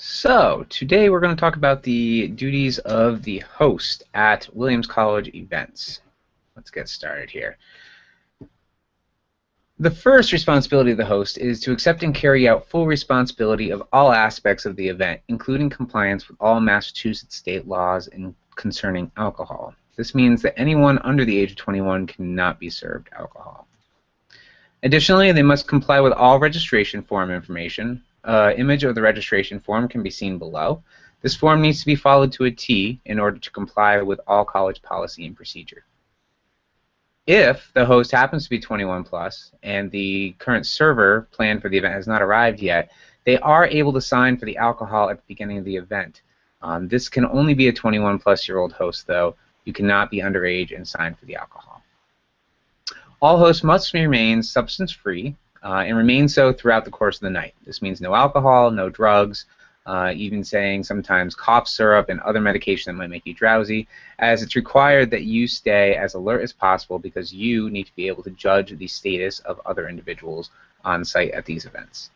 So, today we're going to talk about the duties of the host at Williams College events. Let's get started here. The first responsibility of the host is to accept and carry out full responsibility of all aspects of the event, including compliance with all Massachusetts state laws concerning alcohol. This means that anyone under the age of 21 cannot be served alcohol. Additionally, they must comply with all registration form information. Image of the registration form can be seen below. This form needs to be followed to a T in order to comply with all college policy and procedure. If the host happens to be 21 plus and the current server planned for the event has not arrived yet, they are able to sign for the alcohol at the beginning of the event. This can only be a 21 plus year old host though. You cannot be underage and sign for the alcohol. All hosts must remain substance free and remain so throughout the course of the night. This means no alcohol, no drugs, even saying sometimes cough syrup and other medication that might make you drowsy, as it's required that you stay as alert as possible because you need to be able to judge the status of other individuals on site at these events.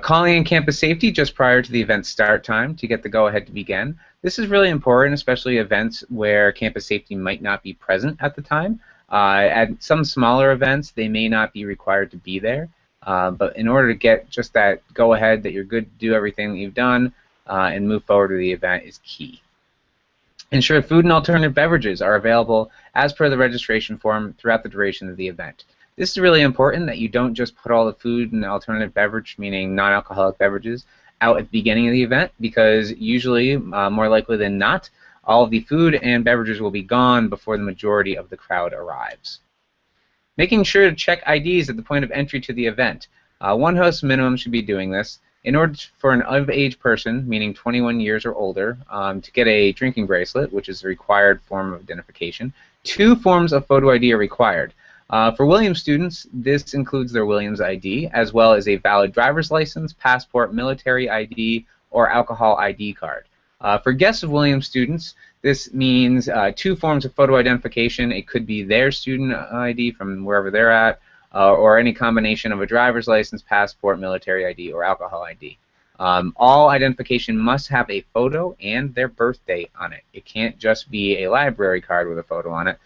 Calling in campus safety just prior to the event start time to get the go-ahead to begin. This is really important, especially events where campus safety might not be present at the time. At some smaller events, they may not be required to be there, but in order to get just that go-ahead that you're good to do everything that you've done and move forward to the event is key. Ensure food and alternative beverages are available as per the registration form throughout the duration of the event. This is really important that you don't just put all the food and alternative beverage, meaning non-alcoholic beverages, out at the beginning of the event, because usually, more likely than not, all of the food and beverages will be gone before the majority of the crowd arrives. Making sure to check IDs at the point of entry to the event. One host minimum should be doing this. In order for an of-age person, meaning 21 years or older, to get a drinking bracelet, which is the required form of identification, 2 forms of photo ID are required. For Williams students, this includes their Williams ID, as well as a valid driver's license, passport, military ID, or alcohol ID card. For guests of Williams students, this means 2 forms of photo identification. It could be their student ID from wherever they're at, or any combination of a driver's license, passport, military ID, or alcohol ID. All identification must have a photo and their birth date on it. It can't just be a library card with a photo on it.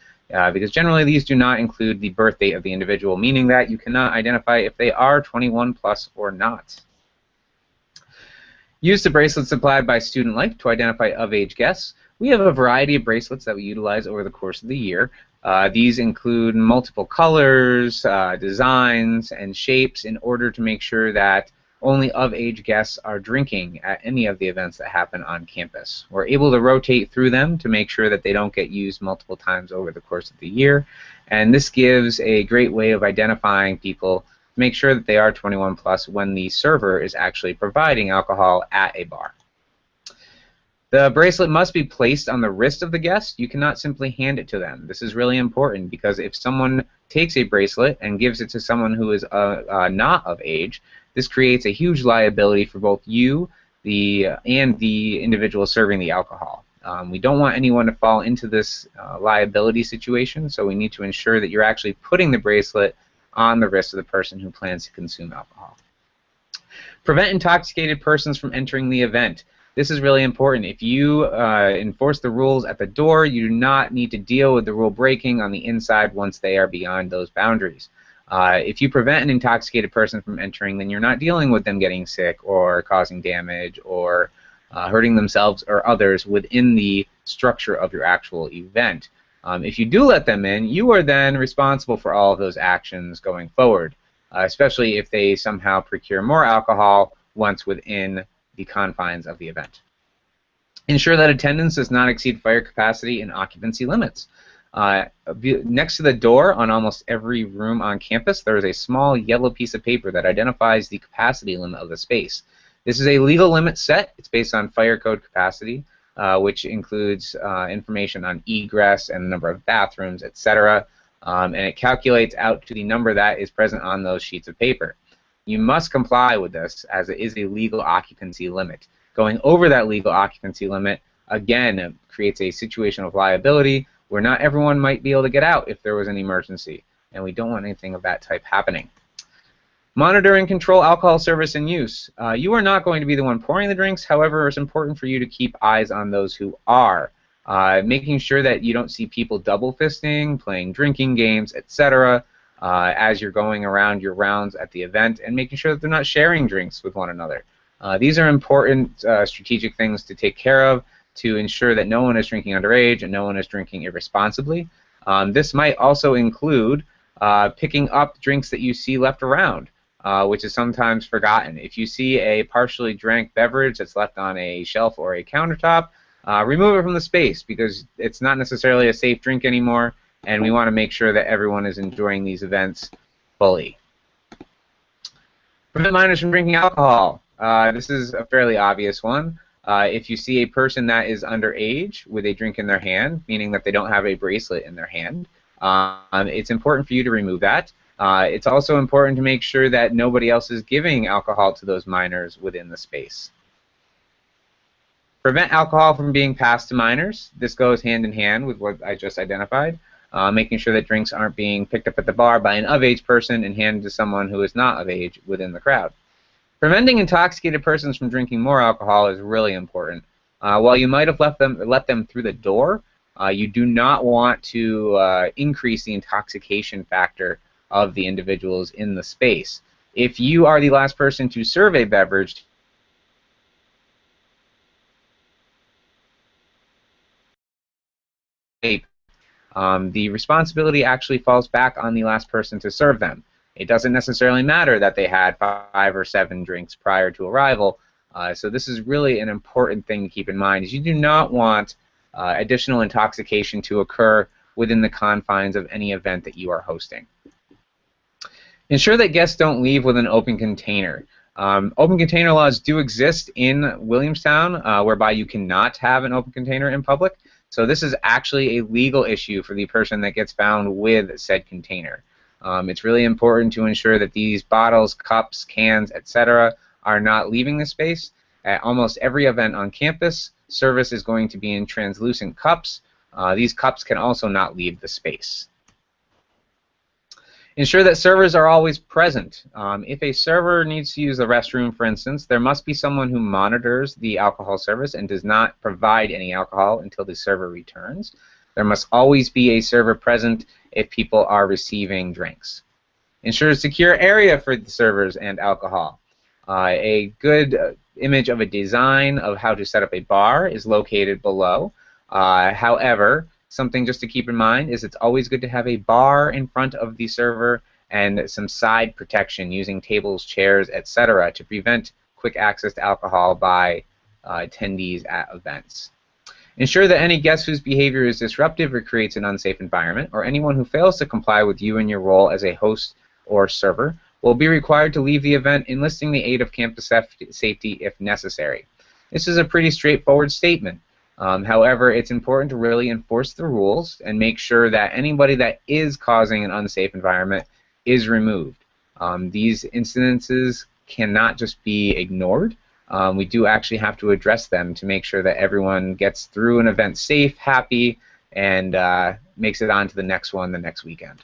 Because generally these do not include the birth date of the individual, meaning that you cannot identify if they are 21 plus or not. Use the bracelets supplied by Student Life to identify of-age guests. We have a variety of bracelets that we utilize over the course of the year. These include multiple colors, designs, and shapes in order to make sure that only of-age guests are drinking at any of the events that happen on campus. We're able to rotate through them to make sure that they don't get used multiple times over the course of the year, and this gives a great way of identifying people to make sure that they are 21 plus when the server is actually providing alcohol at a bar. The bracelet must be placed on the wrist of the guest. You cannot simply hand it to them. This is really important because if someone takes a bracelet and gives it to someone who is not of age, this creates a huge liability for both you and the individual serving the alcohol. We don't want anyone to fall into this liability situation, so we need to ensure that you're actually putting the bracelet on the wrist of the person who plans to consume alcohol. Prevent intoxicated persons from entering the event. This is really important. If you enforce the rules at the door, you do not need to deal with the rule breaking on the inside once they are beyond those boundaries. If you prevent an intoxicated person from entering, then you're not dealing with them getting sick or causing damage or hurting themselves or others within the structure of your actual event. If you do let them in, you are then responsible for all of those actions going forward, especially if they somehow procure more alcohol once within the confines of the event. Ensure that attendance does not exceed fire capacity and occupancy limits. Next to the door on almost every room on campus, there is a small yellow piece of paper that identifies the capacity limit of the space. This is a legal limit set. It's based on fire code capacity, which includes information on egress and the number of bathrooms, etc. And it calculates out to the number that is present on those sheets of paper. You must comply with this as it is a legal occupancy limit. Going over that legal occupancy limit, again, creates a situation of liability where not everyone might be able to get out if there was an emergency, and we don't want anything of that type happening. Monitor and control alcohol service and use. You are not going to be the one pouring the drinks. However, it's important for you to keep eyes on those who are. Making sure that you don't see people double fisting, playing drinking games, etc. As you're going around your rounds at the event, and making sure that they're not sharing drinks with one another. These are important strategic things to take care of to ensure that no one is drinking underage and no one is drinking irresponsibly. This might also include picking up drinks that you see left around, which is sometimes forgotten. If you see a partially drank beverage that's left on a shelf or a countertop, remove it from the space because it's not necessarily a safe drink anymore, and we want to make sure that everyone is enjoying these events fully. Prevent minors from drinking alcohol. This is a fairly obvious one. If you see a person that is underage with a drink in their hand, meaning that they don't have a bracelet in their hand, it's important for you to remove that. It's also important to make sure that nobody else is giving alcohol to those minors within the space. Prevent alcohol from being passed to minors. This goes hand in hand with what I just identified. Making sure that drinks aren't being picked up at the bar by an of-age person and handed to someone who is not of age within the crowd. Preventing intoxicated persons from drinking more alcohol is really important. While you might have let them through the door, you do not want to increase the intoxication factor of the individuals in the space. If you are the last person to serve a beverage, the responsibility actually falls back on the last person to serve them. It doesn't necessarily matter that they had 5 or 7 drinks prior to arrival. So this is really an important thing to keep in mind, is you do not want additional intoxication to occur within the confines of any event that you are hosting. Ensure that guests don't leave with an open container. Open container laws do exist in Williamstown, whereby you cannot have an open container in public. So this is actually a legal issue for the person that gets found with said container. It's really important to ensure that these bottles, cups, cans, etc. are not leaving the space. At almost every event on campus, service is going to be in translucent cups. These cups can also not leave the space. Ensure that servers are always present. If a server needs to use the restroom, for instance, there must be someone who monitors the alcohol service and does not provide any alcohol until the server returns. There must always be a server present if people are receiving drinks. Ensure a secure area for the servers and alcohol. A good image of a design of how to set up a bar is located below. However, something just to keep in mind is it's always good to have a bar in front of the server and some side protection using tables, chairs, etc. to prevent quick access to alcohol by attendees at events. Ensure that any guest whose behavior is disruptive or creates an unsafe environment, or anyone who fails to comply with you and your role as a host or server, will be required to leave the event, enlisting the aid of campus safety if necessary. This is a pretty straightforward statement. However, it's important to really enforce the rules and make sure that anybody that is causing an unsafe environment is removed. These incidences cannot just be ignored. We do actually have to address them to make sure that everyone gets through an event safe, happy, and makes it on to the next one the next weekend.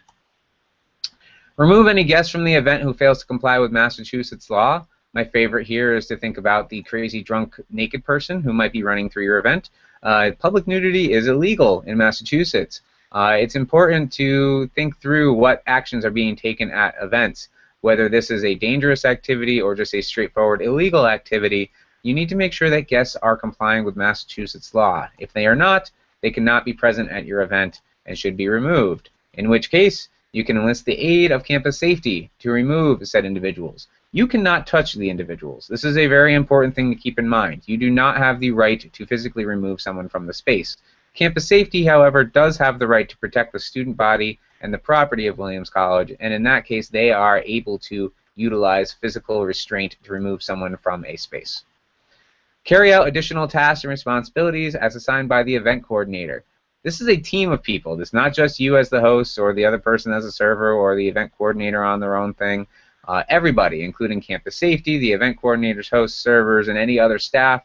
Remove any guest from the event who fails to comply with Massachusetts law. My favorite here is to think about the crazy drunk naked person who might be running through your event. Public nudity is illegal in Massachusetts. It's important to think through what actions are being taken at events. Whether this is a dangerous activity or just a straightforward illegal activity, you need to make sure that guests are complying with Massachusetts law. If they are not, they cannot be present at your event and should be removed, in which case you can enlist the aid of campus safety to remove said individuals. You cannot touch the individuals. This is a very important thing to keep in mind. You do not have the right to physically remove someone from the space. Campus safety, however, does have the right to protect the student body and the property of Williams College, and in that case they are able to utilize physical restraint to remove someone from a space. Carry out additional tasks and responsibilities as assigned by the event coordinator. This is a team of people. It's not just you as the host or the other person as a server or the event coordinator on their own thing. Everybody, including campus safety, the event coordinators, hosts, servers, and any other staff,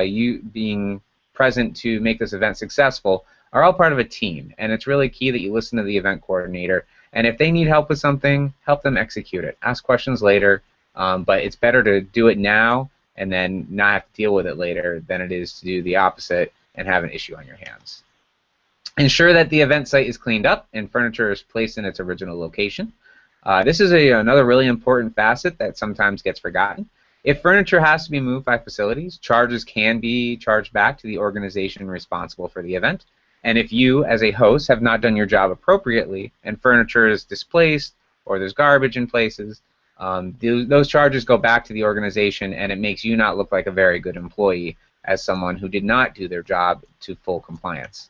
you being present to make this event successful, are all part of a team. And it's really key that you listen to the event coordinator And if they need help with something, help them execute it. Ask questions later, but it's better to do it now and then not have to deal with it later than it is to do the opposite and have an issue on your hands. Ensure that the event site is cleaned up and furniture is placed in its original location. This is another really important facet that sometimes gets forgotten. If furniture has to be moved by facilities, charges can be charged back to the organization responsible for the event. And if you, as a host, have not done your job appropriately and furniture is displaced or there's garbage in places, those charges go back to the organization, and it makes you not look like a very good employee as someone who did not do their job to full compliance.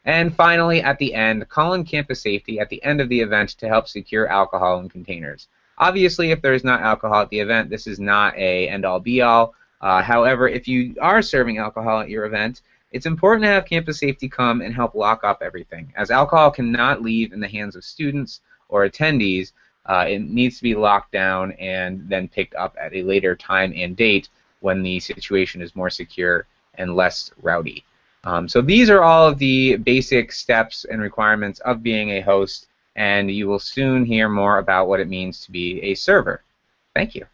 And finally, at the end, call in campus safety at the end of the event to help secure alcohol in containers. Obviously, if there is not alcohol at the event, this is not a end-all be-all. However, if you are serving alcohol at your event, it's important to have campus safety come and help lock up everything. As alcohol cannot leave in the hands of students or attendees, it needs to be locked down and then picked up at a later time and date when the situation is more secure and less rowdy. So these are all of the basic steps and requirements of being a host, and you will soon hear more about what it means to be a server. Thank you.